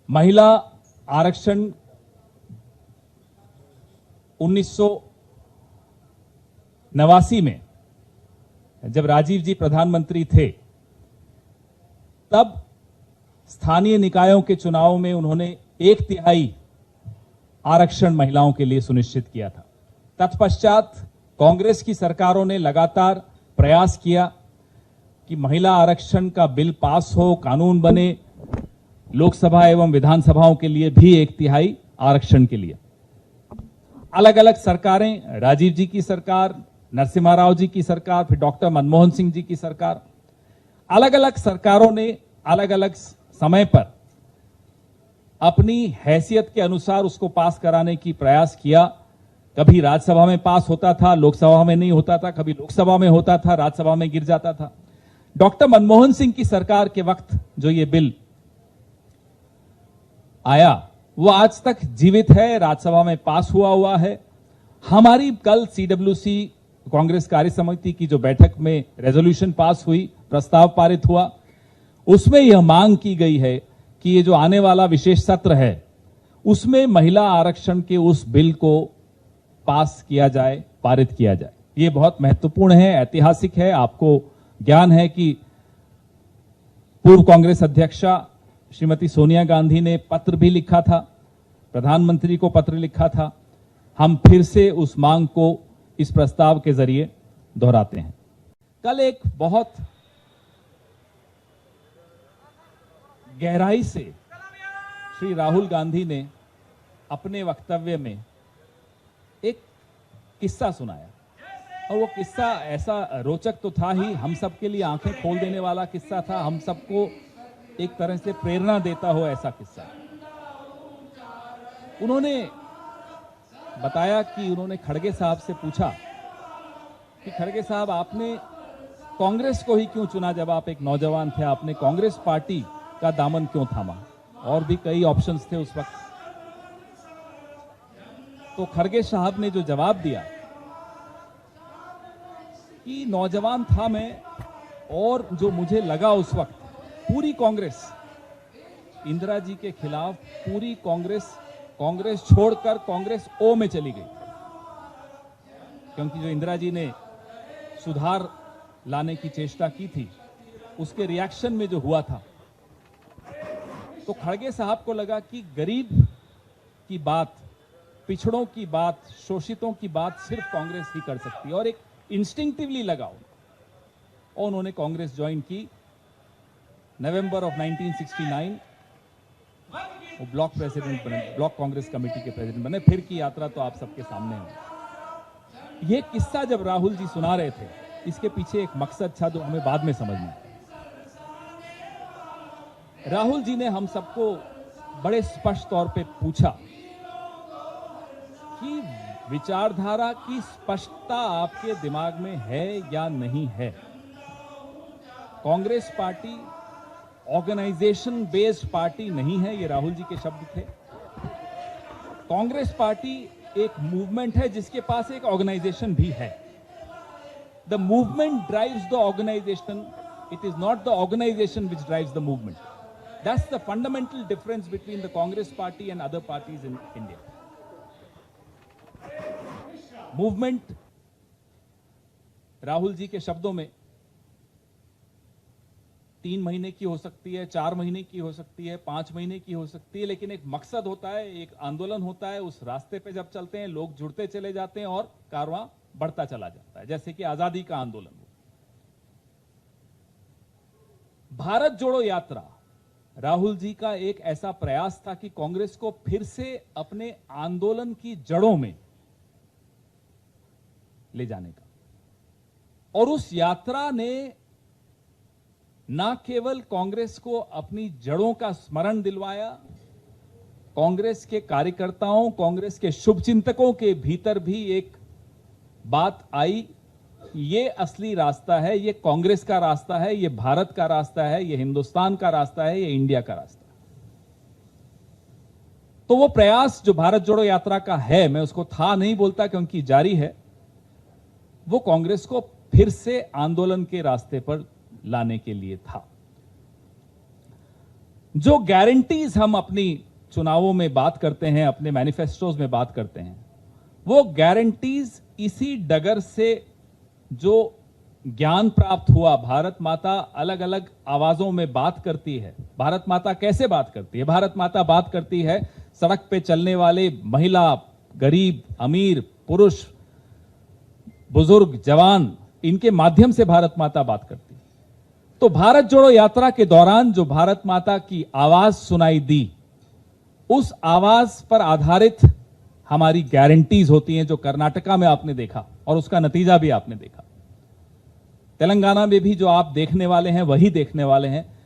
महिला आरक्षण 1989 में जब राजीव जी प्रधानमंत्री थे, तब स्थानीय निकायों के चुनाव में उन्होंने 1/3 आरक्षण महिलाओं के लिए सुनिश्चित किया था। तत्पश्चात कांग्रेस की सरकारों ने लगातार प्रयास किया कि महिला आरक्षण का बिल पास हो, कानून बने, लोकसभा एवं विधानसभाओं के लिए भी 1/3 आरक्षण के लिए। अलग अलग सरकारें, राजीव जी की सरकार, नरसिम्हा राव जी की सरकार, फिर डॉक्टर मनमोहन सिंह जी की सरकार, अलग अलग सरकारों ने अलग अलग समय पर अपनी हैसियत के अनुसार उसको पास कराने की प्रयास किया। कभी राज्यसभा में पास होता था, लोकसभा में नहीं होता था, कभी लोकसभा में होता था, राज्यसभा में गिर जाता था। डॉक्टर मनमोहन सिंह की सरकार के वक्त जो ये बिल आया वो आज तक जीवित है, राज्यसभा में पास हुआ है। हमारी कल सीडब्ल्यूसी कांग्रेस कार्य समिति की जो बैठक में रेजोल्यूशन पास हुई, प्रस्ताव पारित हुआ, उसमें यह मांग की गई है कि ये जो आने वाला विशेष सत्र है उसमें महिला आरक्षण के उस बिल को पास किया जाए, पारित किया जाए। ये बहुत महत्वपूर्ण है, ऐतिहासिक है। आपको ज्ञान है कि पूर्व कांग्रेस अध्यक्षा श्रीमती सोनिया गांधी ने पत्र भी लिखा था, प्रधानमंत्री को पत्र लिखा था। हम फिर से उस मांग को इस प्रस्ताव के जरिए दोहराते हैं। कल एक बहुत गहराई से श्री राहुल गांधी ने अपने वक्तव्य में एक किस्सा सुनाया, और वो किस्सा ऐसा रोचक तो था ही, हम सबके लिए आंखें खोल देने वाला किस्सा था, हम सबको एक तरह से प्रेरणा देता हो ऐसा किस्सा। उन्होंने बताया कि उन्होंने खड़गे साहब से पूछा कि खड़गे साहब, आपने कांग्रेस को ही क्यों चुना? जब आप एक नौजवान थे, आपने कांग्रेस पार्टी का दामन क्यों थामा? और भी कई ऑप्शंस थे उस वक्त। तो खड़गे साहब ने जो जवाब दिया कि नौजवान था मैं, और जो मुझे लगा उस वक्त, पूरी कांग्रेस इंदिरा जी के खिलाफ, पूरी कांग्रेस छोड़कर कांग्रेस ओ में चली गई, क्योंकि जो इंदिरा जी ने सुधार लाने की चेष्टा की थी उसके रिएक्शन में जो हुआ था, तो खड़गे साहब को लगा कि गरीब की बात, पिछड़ों की बात, शोषितों की बात सिर्फ कांग्रेस ही कर सकती है, और एक इंस्टिंक्टिवली लगा, और उन्होंने कांग्रेस ज्वाइन की। नवंबर ऑफ 1969 वो ब्लॉक प्रेसिडेंट बने, ब्लॉक कांग्रेस कमेटी के प्रेसिडेंट बने। फिर की यात्रा तो आप सबके सामने है। ये किस्सा जब राहुल जी सुना रहे थे, इसके पीछे एक मकसद था जो हमें बाद में समझ में आया। राहुल जी ने हम सबको बड़े स्पष्ट तौर पे पूछा कि विचारधारा की स्पष्टता आपके दिमाग में है या नहीं है? Congress party organisation based party नहीं है, ये राहुल जी के शब्द थे। कांग्रेस पार्टी एक मूवमेंट है जिसके पास एक ऑर्गेनाइजेशन भी है। The movement drives the organisation, it is not the organisation which drives the movement. That's the fundamental difference between the Congress party and other parties in India. Movement, Rahul ji के शब्दों में, 3 महीने की हो सकती है, 4 महीने की हो सकती है, 5 महीने की हो सकती है, लेकिन एक मकसद होता है, एक आंदोलन होता है। उस रास्ते पे जब चलते हैं, लोग जुड़ते चले जाते हैं और कारवां बढ़ता चला जाता है, जैसे कि आजादी का आंदोलन हो। भारत जोड़ो यात्रा राहुल जी का एक ऐसा प्रयास था कि कांग्रेस को फिर से अपने आंदोलन की जड़ों में ले जाने का, और उस यात्रा ने ना केवल कांग्रेस को अपनी जड़ों का स्मरण दिलवाया, कांग्रेस के कार्यकर्ताओं, कांग्रेस के शुभचिंतकों के भीतर भी एक बात आई, ये असली रास्ता है, ये कांग्रेस का रास्ता है, ये भारत का रास्ता है, ये हिंदुस्तान का रास्ता है, ये इंडिया का रास्ता है। तो वो प्रयास जो भारत जोड़ो यात्रा का है, मैं उसको था नहीं बोलता क्योंकि जारी है, वो कांग्रेस को फिर से आंदोलन के रास्ते पर लाने के लिए था। जो गारंटीज हम अपनी चुनावों में बात करते हैं, अपने मैनिफेस्टोज में बात करते हैं, वो गारंटीज इसी डगर से जो ज्ञान प्राप्त हुआ। भारत माता अलग अलग आवाजों में बात करती है। भारत माता कैसे बात करती है? भारत माता बात करती है सड़क पे चलने वाले महिला, गरीब, अमीर, पुरुष, बुजुर्ग, जवान, इनके माध्यम से भारत माता बात करती है। तो भारत जोड़ो यात्रा के दौरान जो भारत माता की आवाज सुनाई दी, उस आवाज पर आधारित हमारी गारंटीज होती हैं, जो कर्नाटका में आपने देखा और उसका नतीजा भी आपने देखा। तेलंगाना में भी जो आप देखने वाले हैं वही देखने वाले हैं।